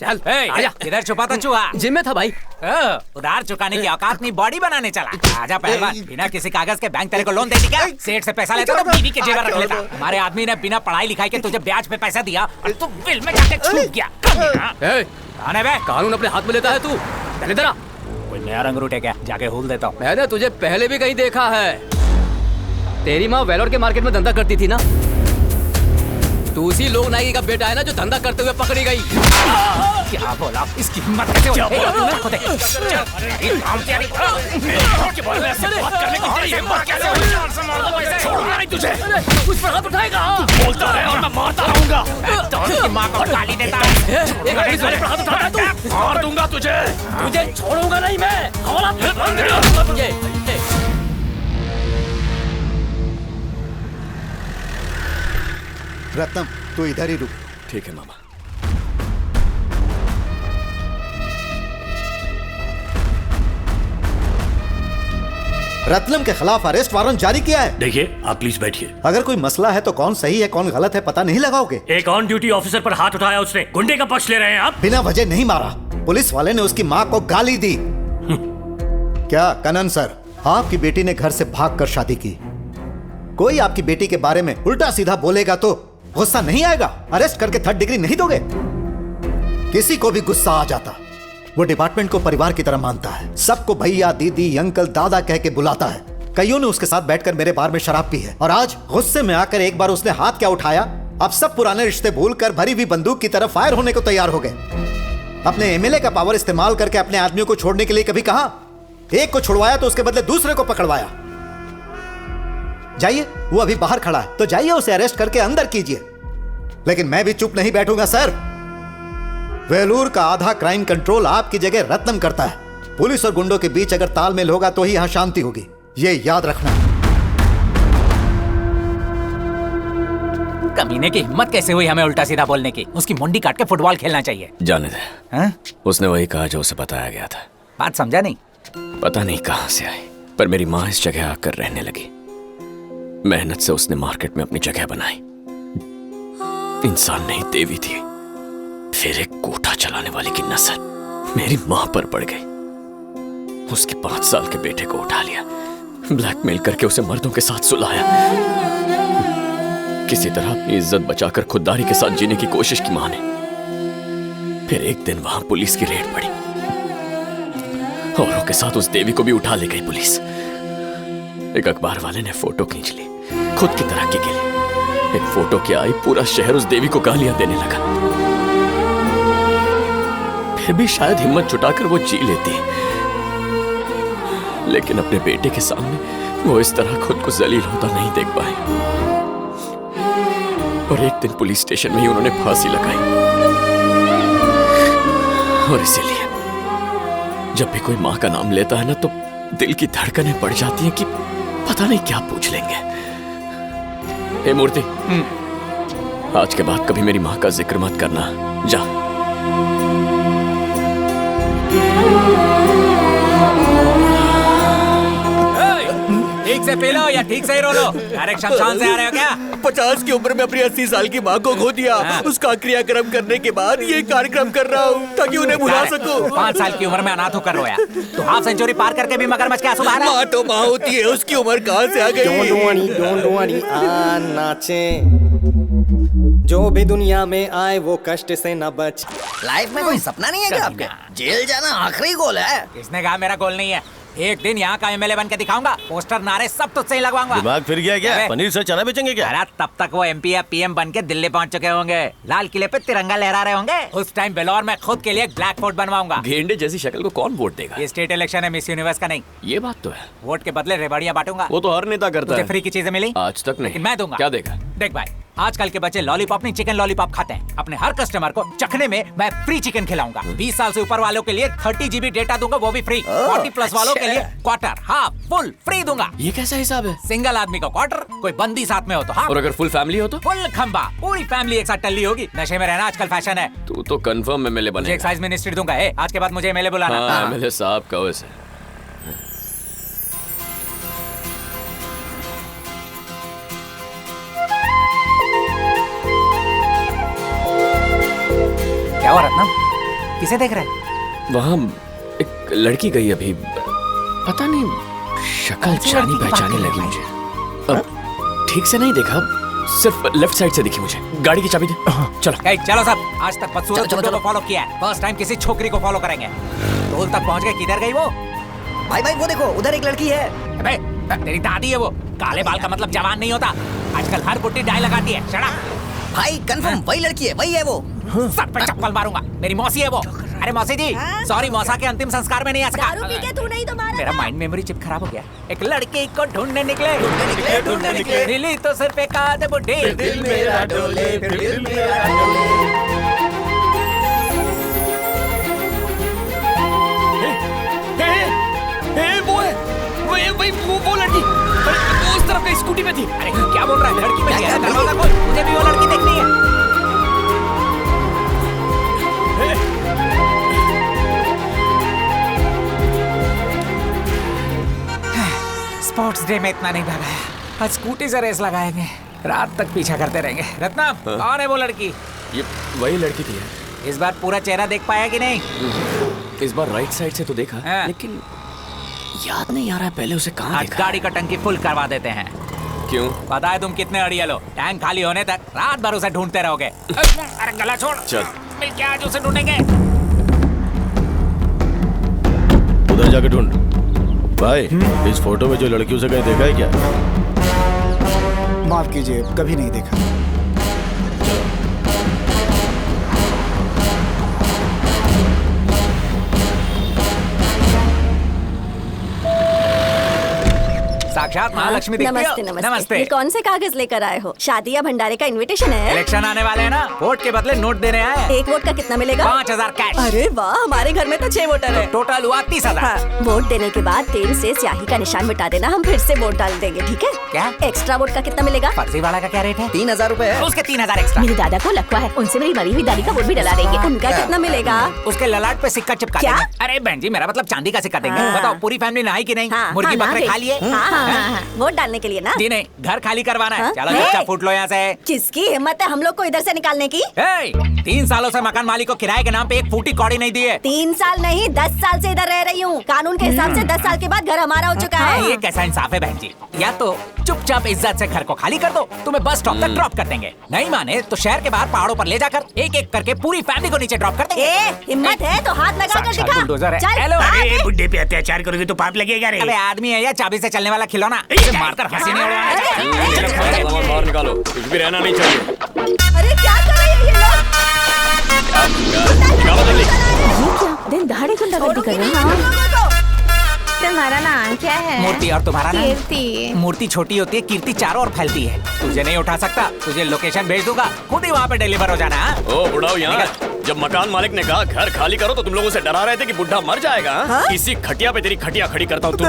चल आजा। इधर छुपा था चूहा। जिम में था भाई। उधार चुकाने की औकात नहीं, बॉडी बनाने चला। आजा पहलवान, बिना किसी कागज के बैंक तेरे को लोन देती क्या? सेठ से पैसा लेता तो बीवी की जेब रख लेता। हमारे आदमी ने बिना पढ़ाई लिखाई के तुझे ब्याज पे पैसा दिया और तू बिल में जाके छूट गया। कौन है बे? कानून अपने हाथ में लेता है तू। पहले तेरा कोई नया रंग रूट है क्या? जाके हुल देता हूँ। मैंने तुझे पहले भी कहीं देखा है। तेरी माँ वेलोर के मार्केट में धंधा करती थी ना। तू उसी लोग नायकी का बेटा है ना जो धंधा करते हुए पकड़ी गई। क्या बोला? इसकी हिम्मत कैसे हुई? तुझे उस पर हाथ उठाएगा। बोलता है और मैं मारता रहूंगा। माँ को गाली देता एक पुलिस वाले पर हाथ उठाता है तू। मार दूंगा तुझे। तुझे छोड़ूंगा नहीं मैं। रत्नम तू इधर ही रुक। ठीक है मामा। रत्नम के खिलाफ अरेस्ट वारंट जारी किया है। देखिए आप प्लीज बैठिए। अगर कोई मसला है तो कौन सही है कौन गलत है पता नहीं लगाओगे? एक ऑन ड्यूटी ऑफिसर पर हाथ उठाया उसने। गुंडे का पक्ष ले रहे हैं आप? बिना वजह नहीं मारा। पुलिस वाले ने उसकी माँ को गाली दी। क्या कनन सर, आपकी बेटी ने घर से भागकर शादी की। कोई आपकी बेटी के बारे में उल्टा सीधा बोलेगा तो गुस्सा नहीं आएगा? अरेस्ट करके 3rd डिग्री नहीं दोगे? किसी को भी गुस्सा आ जाता। वो डिपार्टमेंट को परिवार की तरह मानता है। सबको भैया दीदी अंकल दादा कह के बुलाता है। कईयों ने उसके साथ बैठकर मेरे बार में शराब पी है और आज गुस्से में आकर एक बार उसने हाथ क्या उठाया, अब सब पुराने रिश्ते भूलकर भरी हुई बंदूक की तरफ फायर होने को तैयार हो गए। अपने एमएलए का पावर इस्तेमाल करके अपने आदमियों को छोड़ने के लिए कभी कहा? एक को छुड़वाया तो उसके बदले दूसरे को पकड़वाया। जाइए, वो अभी बाहर खड़ा है तो जाइए उसे अरेस्ट करके अंदर कीजिए। लेकिन मैं भी चुप नहीं बैठूंगा सर। वेलूर का आधा क्राइम कंट्रोल आपकी जगह रत्नम करता है। पुलिस और गुंडों के बीच अगर तालमेल होगा तो ही यहां शांति होगी, ये याद रखना। कमीने की हिम्मत कैसे हुई हमें उल्टा सीधा बोलने की? उसकी मुंडी काट के फुटबॉल खेलना चाहिए। जाने दे। हाँ? उसने वही कहा जो उसे बताया गया था। बात समझा नहीं? पता नहीं कहां से आई, पर मेरी माँ इस जगह आकर रहने लगी। मेहनत से उसने मार्केट में अपनी जगह बनाई। इंसान नहीं देवी थी। फिर एक कोठा चलाने वाले की नजर मेरी माँ पर पड़ गई। उसके 5 साल के बेटे को उठा लिया, ब्लैकमेल करके उसे मर्दों के साथ सुलाया। किसी तरह अपनी इज्जत बचाकर खुददारी के साथ जीने की कोशिश की माँ ने। फिर एक दिन वहां पुलिस की रेड पड़ी। औरों के साथ उस देवी को भी उठा ले गई पुलिस। एक अखबार वाले ने फोटो खींच ली खुद की तरक्की के लिए। एक फोटो के आई पूरा शहर उस देवी को गालियां देने लगा। फिर भी शायद हिम्मत जुटाकर वो जी लेती, लेकिन अपने बेटे के सामने वो इस तरह खुद को जलील होता नहीं देख पाए। और एक दिन पुलिस स्टेशन में ही उन्होंने फांसी लगाई। और इसीलिए जब भी कोई माँ का नाम लेता है ना तो दिल की धड़कनें बढ़ जाती हैं कि पता नहीं क्या पूछ लेंगे। हे मूर्ति, आज के बाद कभी मेरी माँ का जिक्र मत करना। जा। ठीक से पी लो या ठीक से ही रो लो। डायरेक्ट शमशान से आ रहे हो क्या? 50 की उम्र में अपनी 80 साल की माँ को खो दिया। उसका क्रियाक्रम करने के बाद ये कार्यक्रम कर रहा हूँ ताकि उन्हें भुला सकूं। 5 साल की उम्र में अनाथ होकर रोया। तो हाफ सेंचुरी पार करके भी मगरमच्छ के आंसू बहा रहा है। माँ तो माँ होती है, उसकी उम्र कहाँ से आ गई? डोंट वरी नाचे। जो भी दुनिया में आए वो कष्ट से न बच। लाइफ में कोई सपना नहीं है क्या आपके? जेल जाना आखिरी गोल है। किसने कहा मेरा गोल नहीं है? एक दिन यहाँ का एमएलए बन के दिखाऊंगा। पोस्टर नारे सब तुझसे ही लगवाऊंगा। दिमाग फिर गया क्या? पनीर से चना बेचेंगे क्या? अरे तब तक वो एमपी या पीएम बन के दिल्ली पहुंच चुके होंगे। लाल किले पे तिरंगा लहरा रहे होंगे। उस टाइम बेलौर में खुद के लिए एक ब्लैक फोर्ट बनवाऊंगा। गेंडे जैसी शक्ल को कौन वोट देगा? ये स्टेट इलेक्शन है, मिस यूनिवर्स का नहीं। ये बात तो है। वोट के बदले रेबड़ियां बांटूंगा। वो तो हर नेता करता है। फ्री की चीजें मिली आज तक नहीं। लेकिन मैं दूंगा। क्या देगा? देख भाई, आजकल के बच्चे लॉलीपॉप नहीं चिकन लॉलीपॉप खाते हैं। अपने हर कस्टमर को चखने में मैं फ्री चिकन खिलाऊंगा। 20 साल से ऊपर वालों के लिए 30 GB डेटा दूंगा, वो भी फ्री। 40 प्लस वालों के लिए क्वार्टर, हाफ, फुल फ्री दूंगा। ये कैसा हिसाब है? सिंगल आदमी को क्वार्टर, कोई बंदी साथ में हो तो हाफ। और अगर फुल फैमिली हो तो? फुल खंबा, पूरी फैमिली एक साथ टल्ली होगी। नशे में रहना आजकल फैशन है। तू तो कंफर्म एमएलए बनेगा। एक्साइज मिनिस्ट्री दूंगा। आज के बाद मुझे एमएलए बुलाना। हाँ, एमएलए साहब का वैसे। क्या हुआ रत्नम? किसे देख रहे हैं? वहाँ एक लड़की गई अभी, पता नहीं शक्ल जानी पहचानी लगी मुझे। अब ठीक से नहीं देखा, सिर्फ लेफ्ट साइड से दिखी मुझे। गाड़ी की चाबी दे। चलो चलो सब, आज तक बदसूरत गुंडों को फॉलो किया है, फर्स्ट टाइम किसी छोकरी को फॉलो करेंगे। टोल तक पहुंच गए, किधर गई वो? भाई वो देखो उधर एक लड़की है। अबे तेरी दादी है वो। काले बाल का मतलब जवान नहीं होता। आजकल हर बुड्ढी डाई लगाती है। Shut up. भाई कंफर्म वही लड़की है, वही है वो। सर पे चप्पल मारूंगा। मेरी मौसी है वो। अरे मौसी जी, सॉरी मौसा के अंतिम संस्कार में नहीं आ सका। दारू पी के तू नहीं तो मारा मेरा था। माइंड मेमोरी चिप खराब हो गया। एक लड़की को ढूंढने निकले दिल्ली तो सिर पे काद बुड्ढी। दिल मेरा डोले, फिर दिल मेरा डोले। वो लड़की वो उस तरफ स्कूटी पे थी। अरे क्या बोल रहा है? लड़की में है, दरवाजा खोल, मुझे भी वो लड़की देखनी है। स्पोर्ट्स डे में इतना नहीं भागा, आज स्कूटी से रेस लगाएंगे, रात तक पीछा करते रहेंगे। रत्ना, कौन है वो लड़की? ये वही लड़की थी। इस बार पूरा चेहरा देख पाया कि नहीं? इस बार राइट साइड से तो देखा, हाँ। लेकिन याद नहीं आ रहा है पहले उसे कहाँ आज देखा। गाड़ी का टंकी फुल करवा देते हैं। क्यों? पता है तुम कितने अड़ियल हो? टैंक खाली होने तक रात भर उसे ढूंढते रहोगे। अरे गला छोड़। चल। मिल के आज उसे ढूंढेंगे। उधर जाके ढूंढ। भाई इस फोटो में जो लड़की उसे कहीं देखा है क्या? माफ कीजिए, कभी नहीं देखा। साक्षात महालक्ष्मी दिखती हो। नमस्ते नमस्ते। नमस्ते। ये कौन से कागज लेकर आए हो? शादी या भंडारे का इनविटेशन है? इलेक्शन आने वाले हैं ना, वोट के बदले नोट देने आए हैं। एक वोट का कितना मिलेगा? 5000 कैश। अरे वाह, हमारे घर में तो 6 वोटर है। टोटल हुआ 30,000। हाँ, वोट देने के बाद तेल से स्याही का निशान मिटा देना, हम फिर से वोट डाल देंगे, ठीक है? क्या? एक्स्ट्रा वोट का कितना मिलेगा? फर्जी वाला का क्या रेट है? 3000 रुपए है। उसके 3000 एक्स्ट्रा। मेरे दादा को लकवा है, उनसे मेरी मरी हुई दादी का वोट भी डला देंगे। उनका कितना मिलेगा? उसके ललाट पे सिक्का चिपका क्या? देंगे। अरे बहन जी, मेरा मतलब चांदी का सिक्का देंगे। हाँ। बताओ पूरी फैमिली नहाई कि नहीं? हाँ, मुर्गी हाँ, बकरे ना खा लिए? हाँ, वोट डालने के लिए ना? जी नहीं, घर खाली करवाना है। हाँ? चलो हे! चुपचाप फूट लो यहाँ से। किसकी हिम्मत है हम लोग को इधर से निकालने की? 3 सालों से मकान मालिक को किराए के नाम पे एक फूटी कौड़ी नहीं दी है। 3 साल नहीं, 10 साल से इधर रह रही हूँ। कानून के हिसाब से 10 साल के बाद घर हमारा हो चुका है। ये कैसा इंसाफ है बहन जी? या तो चुपचाप इज्जत से घर को खाली कर दो, तुम्हें बस स्टॉप तक ड्रॉप कर देंगे। नहीं माने तो शहर के बाहर पहाड़ों पर ले जाकर एक एक करके पूरी फैमिली को नीचे ड्रॉप कर देंगे। हिम्मत है तो हाथ लगा कर साक्षात दिखा। बुलडोजर है। चल, हेलो। आगे। बुड्ढे पे अत्याचार करोगे तो पाप लगेगा रे। अबे आदमी है या चाबी से चलने वाला खिलौना? इसे मारकर हंसी नहीं उड़वाना। बाहर निकालो, कुछ भी रहना नहीं चाहिए। अरे क्या कर रहे हैं ये लोग? निकालो जल्दी। ये क्या? दिन दहाड़े गुंडागर्दी कर रहे हैं। तुम्हारा नाम क्या है? मूर्ति। और तुम्हारा नाम? कीर्ति। मूर्ति छोटी होती है, कीर्ति चारों ओर फैलती है। तुझे नहीं उठा सकता, तुझे लोकेशन भेज दूंगा, खुद ही वहाँ पे डिलीवर हो जाना। ओ बुढ़ाओ, यहाँ जब मकान मालिक ने कहा घर खाली करो तो तुम लोगों से डरा रहे थे कि बुढ़ा मर जाएगा। इसी खटिया पे तेरी खटिया खड़ी करता हूँ। तुम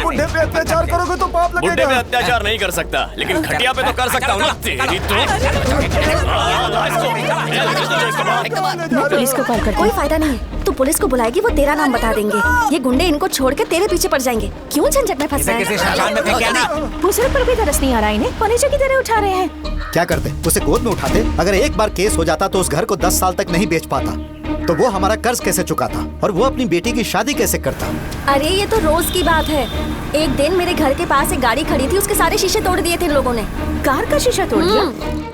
बुढ़े पे अत्याचार करोगे तो पाप लगेगा। बुढ़े पे अत्याचार नहीं कर सकता, लेकिन खटिया पे तो कर सकता हूँ ना। तेरी पुलिस को कॉल कर। कोई फायदा नहीं है, तू पुलिस को बुलाएगी, वो तेरा नाम बता देंगे। ये गुंडे इनको छोड़ के तेरे पीछे पड़ जाएंगे। क्यों झंझट में फंसा किसी शमशान में फेंक ना। मुझे पर भी तरस नहीं आ रहा इन्हें, फर्नीचर की तरह उठा रहे हैं। क्या करते? उसे गोद में उठाते। अगर एक बार केस हो जाता तो उस घर को 10 साल तक नहीं बेच पाता, तो वो हमारा कर्ज कैसे चुकाता और वो अपनी बेटी की शादी कैसे करता? अरे ये तो रोज की बात है। एक दिन मेरे घर के पास एक गाड़ी खड़ी थी, उसके सारे शीशे तोड़ दिए थे इन लोगों ने। कार का शीशा तोड़ दिया?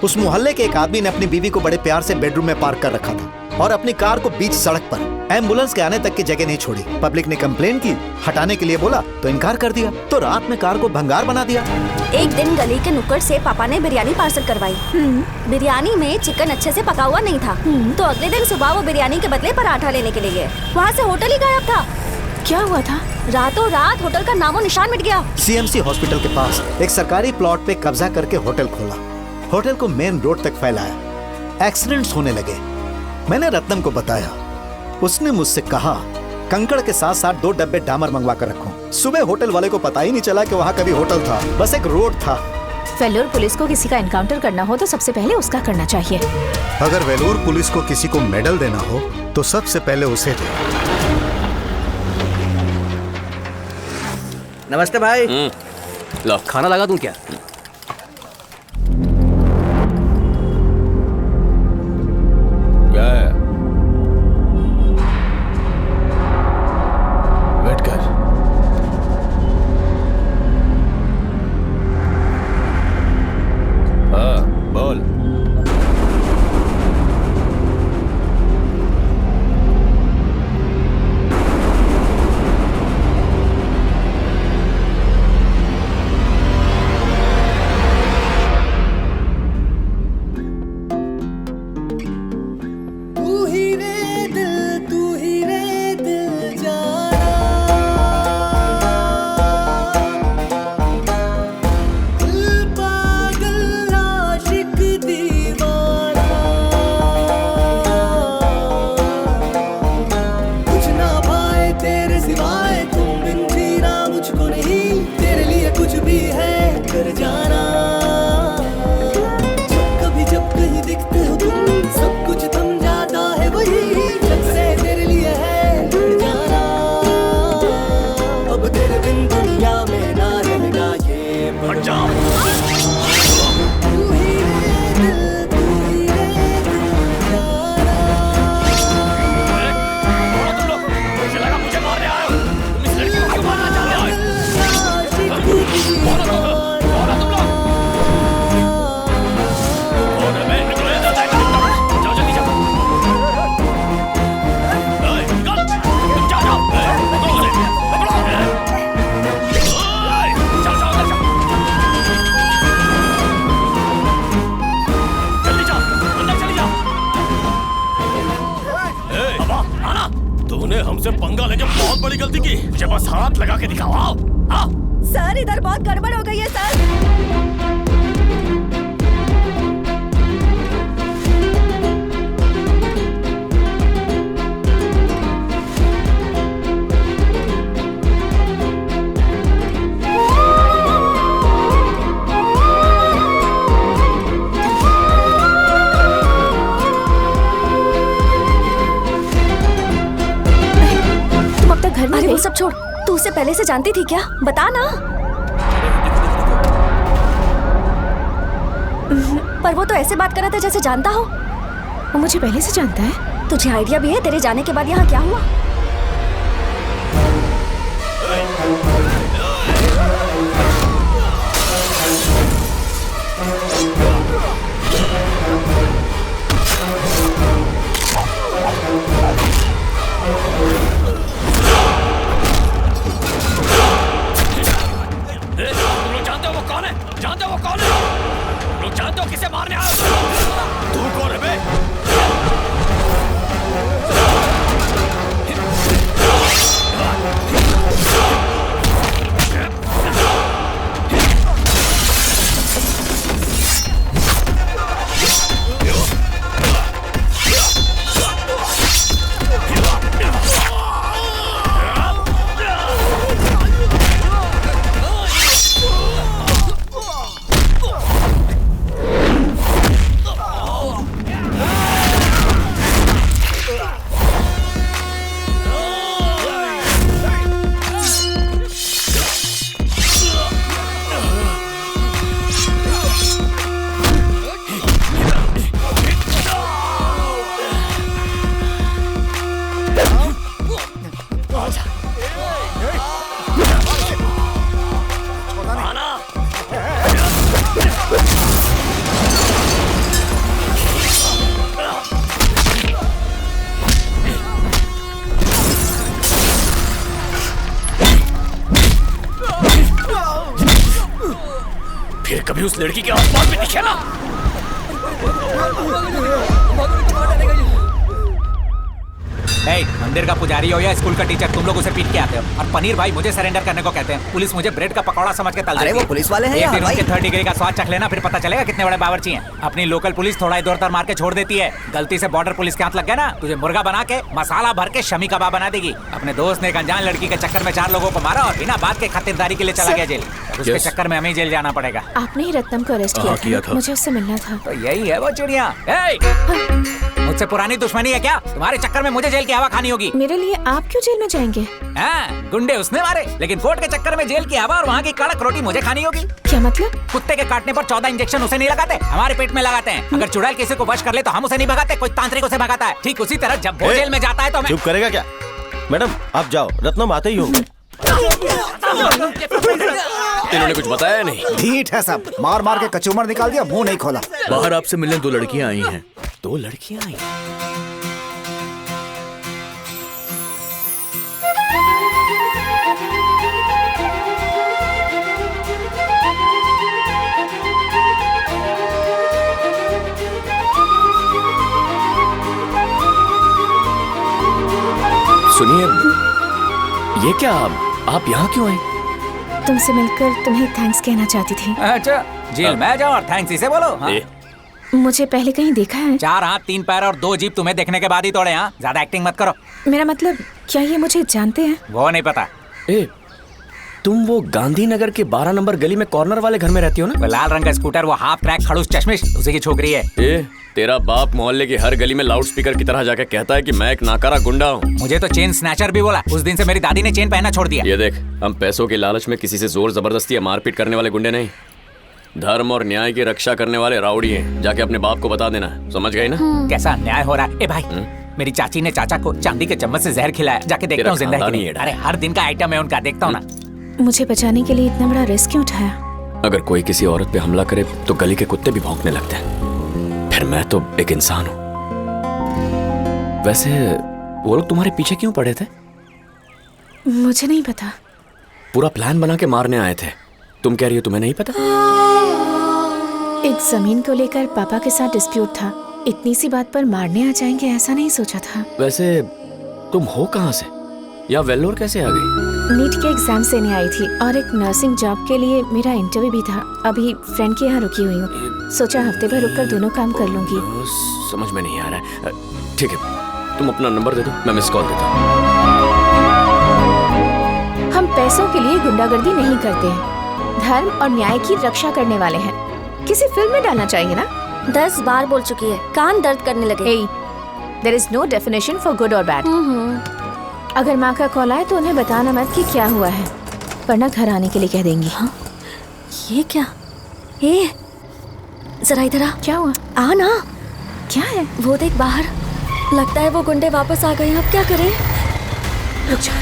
उस मोहल्ले के एक आदमी ने अपनी बीवी को बड़े प्यार से बेडरूम में पार्क कर रखा था और अपनी कार को बीच सड़क पर एम्बुलेंस के आने तक की जगह नहीं छोड़ी। पब्लिक ने कंप्लेन की, हटाने के लिए बोला तो इनकार कर दिया, तो रात में कार को भंगार बना दिया। एक दिन गली के नुक्कड़ से पापा ने बिरयानी पार्सल करवाई। बिरयानी में चिकन अच्छे से पका हुआ नहीं था, तो अगले दिन सुबह वो बिरयानी के बदले पराठा लेने के लिए गए। वहाँ से होटल ही गायब था। क्या हुआ था? रातों रात होटल का नामो निशान मिट गया। सीएमसी हॉस्पिटल के पास एक सरकारी प्लॉट पे कब्जा करके होटल खोला, होटल को मेन रोड तक फैलाया। एक्सीडेंट्स होने लगे। मैंने रत्नम को बताया, उसने मुझसे कहा कंकड़ के साथ साथ 2 डब्बे डामर मंगवा कर रखो। सुबह होटल वाले को पता ही नहीं चला कि वहाँ कभी होटल था, बस एक रोड था। वेल्लोर पुलिस को किसी का एनकाउंटर करना हो तो सबसे पहले उसका करना चाहिए। अगर वेलोर पुलिस को किसी को मेडल देना हो तो सबसे पहले उसे दे। नमस्ते भाई। लो खाना लगा दूं क्या? क्या है? तूने हमसे पंगा लेके बहुत बड़ी गलती की। मुझे बस हाथ लगा के दिखाओ। आओ आओ। सर इधर बहुत गड़बड़ हो गई है सर। घर में अरे वो सब छोड़, तू उसे पहले से जानती थी क्या? बता ना। पर वो तो ऐसे बात कर रहा था जैसे जानता हो। वो मुझे पहले से जानता है। तुझे आइडिया भी है तेरे जाने के बाद यहाँ क्या हुआ? किसे मारने आया? तू कौन है बे? फिर कभी उस लड़की के आसपास भी दिखे ना। मंदिर का पुजारी हो या स्कूल का टीचर, तुम लोग उसे पीट के आते हो और पनीर भाई मुझे सरेंडर करने को कहते हैं। पुलिस मुझे ब्रेड का पकौड़ा समझ के तल अरे वो पुलिस वाले हैं एक यार दिन भाई। उनके 3rd डिग्री का स्वाद चख लेना, फिर पता चलेगा कितने बड़े बावर्ची हैं। अपनी लोकल पुलिस थोड़ा इधर उधर मार के छोड़ देती है। गलती से बॉर्डर पुलिस के हाथ लग गया ना, तुझे मुर्गा बना के मसाला भर के शमी कबाब बना देगी। अपने दोस्त ने एक अनजान लड़की के चक्कर में 4 लोगों को मारा और बिना बात के खातिरदारी के लिए चला गया जेल। उसके चक्कर में हमें जेल जाना पड़ेगा। आपने ही रत्नम को अरेस्ट किया था। मुझे उससे मिलना था। तो यही है वो चिड़िया। मुझसे पुरानी दुश्मनी है क्या? तुम्हारे चक्कर में मुझे जेल की हवा खानी होगी। मेरे लिए आप क्यों जेल में जाएंगे? गुंडे उसने मारे, लेकिन कोर्ट के चक्कर में जेल की हवा और वहाँ की कड़क रोटी मुझे खानी होगी। क्या मतलब? कुत्ते के काटने पर 14 इंजेक्शन उसे नहीं लगाते, हमारे पेट में लगाते हैं। अगर चुड़ैल किसी को वश कर ले तो हम उसे नहीं भगाते, कोई तांत्रिक उसे भगाता है। ठीक उसी तरह जब वो जेल में जाता है तो हमें। चुप करेगा क्या? मैडम आप जाओ, रत्नम आते ही होंगे। इन्होंने कुछ बताया नहीं? ढीठ है सब, मार मार के कचूमर निकाल दिया, मुंह नहीं खोला। बाहर आपसे मिलने 2 लड़कियां आई हैं। 2 लड़कियां आई? सुनिए, ये क्या आप यहाँ क्यों आए? तुमसे मिलकर तुम्हें थैंक्स कहना चाहती थी। अच्छा, जेल में जाओ और थैंक्स इसे बोलो। हाँ? मुझे पहले कहीं देखा है? 4 हाथ 3 पैर और 2 जीभ तुम्हें देखने के बाद ही तोड़े। यहाँ ज्यादा एक्टिंग मत करो। मेरा मतलब, क्या ये मुझे जानते हैं? वो नहीं पता। तुम वो गांधीनगर के 12 नंबर गली में कॉर्नर वाले घर में रहती हो ना? वो लाल रंग का स्कूटर, वो हाफ ट्रैक खड़ूस चश्मिश, उसी की छोकरी है। तेरा बाप मोहल्ले की हर गली में लाउड स्पीकर की तरह जाके कहता है कि मैं एक नाकारा गुंडा हूँ। मुझे तो चेन स्नैचर भी बोला। उस दिन से मेरी दादी ने चेन पहनना छोड़ दिया। ये देख, हम पैसों के लालच में किसी से जोर जबरदस्ती या मारपीट करने वाले गुंडे नहीं, धर्म और न्याय की रक्षा करने वाले राउडी हैं। जाके अपने बाप को बता देना, समझ गई ना? कैसा अन्याय हो रहा है? ए भाई, मेरी चाची ने चाचा को चांदी के चम्मच से जहर खिलाया। जाके देखता हूँ जिंदा है कि नहीं। अरे हर दिन का आइटम है उनका, देखता हूँ ना। मुझे बचाने के लिए इतना बड़ा रिस्क क्यों उठाया? अगर कोई किसी औरत पे हमला करे तो गली के कुत्ते भी भौंकने लगते हैं। फिर मैं तो एक इंसान हूँ। वैसे वो लोग तुम्हारे पीछे क्यों पड़े थे? मुझे नहीं पता। पूरा प्लान बना के मारने आए थे। तुम कह रही हो तुम्हें नहीं पता? एक जमीन को लेकर पापा के साथ डिस्प्यूट था। इतनी सी बात पर मारने आ जाएंगे ऐसा नहीं सोचा था। वैसे तुम हो कहाँ से? या वेल्लोर कैसे आ गई? नीट के एग्जाम देने आई थी और एक नर्सिंग जॉब के लिए मेरा इंटरव्यू भी था। अभी फ्रेंड के यहाँ रुकी हुई हूँ। सोचा हफ्ते भर रुककर दोनों काम कर लूंगी। समझ में नहीं आ रहा है। ठीक है, तुम अपना नंबर दे दो, मैं मिस कॉल देता हूँ। हम पैसों के लिए गुंडागर्दी नहीं करते हैं, धर्म और न्याय की रक्षा करने वाले हैं। किसी फिल्म में डालना चाहिए ना। 10 बार बोल चुकी है, कान दर्द करने लगे। There is no definition for good और बैड। अगर माँ का कॉल आए तो उन्हें बताना मत कि क्या हुआ है, वरना घर आने के लिए कह देंगी। हाँ? ये क्या? ए, जरा इधर आ। क्या हुआ? आ ना। क्या है? वो देख बाहर, लगता है वो गुंडे वापस आ गए। अब क्या करें? रुक जा।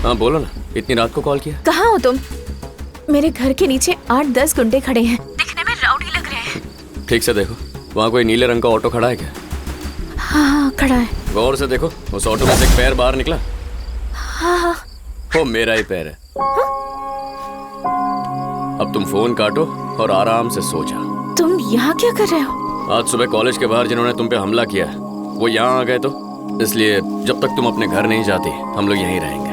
हाँ बोलो ना, इतनी रात को कॉल किया? कहाँ हो तुम? मेरे घर के नीचे 8-10 गुंडे खड़े हैं, दिखने में राउडी लग रहे हैं। ठीक से देखो, वहाँ कोई नीले रंग का ऑटो खड़ा है क्या? हाँ खड़ा है। गौर से देखो, उस ऑटो में से एक पैर बाहर निकला। हाँ। वो मेरा ही पैर है। अब तुम फोन काटो और आराम से सो जाओ। तुम यहाँ क्या कर रहे हो? आज सुबह कॉलेज के बाहर जिन्होंने तुम पे हमला किया वो यहाँ आ गए, तो इसलिए जब तक तुम अपने घर नहीं जाती हम लोग यहीं रहेंगे।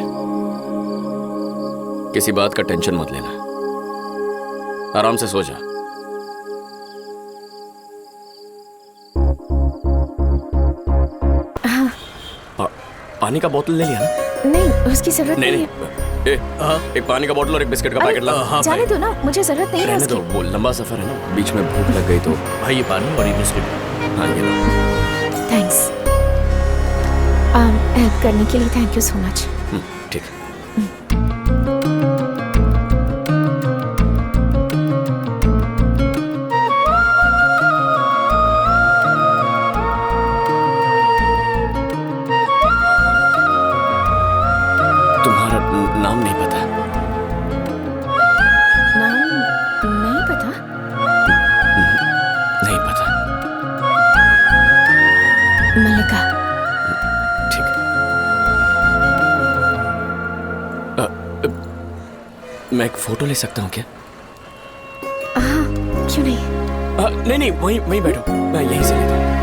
किसी बात का टेंशन मत लेना, आराम से सो जा। हाँ। पानी का बोतल ले लिया ना? नहीं, उसकी जरूरत नहीं है। एक पानी का बोतल और एक बिस्किट का पैकेट ला। जाने दो ना, मुझे जरूरत नहीं है रहने उसकी। दो, वो लंबा सफर है ना, बीच में भूख लग गई तो। भाई ये पानी और ये बिस्किट। हाँ ये लो। थैंक्स। हेल्प करने के लिए थैंक यू सो मच। ठीक है। तुम्हारा नाम नहीं पता? नाम नहीं पता? नहीं पता। मल्लिका। ठीक है। मैं एक फोटो ले सकता हूँ क्या? हाँ, क्यों नहीं? नहीं वहीं बैठो, मैं यहीं से लेता हूँ।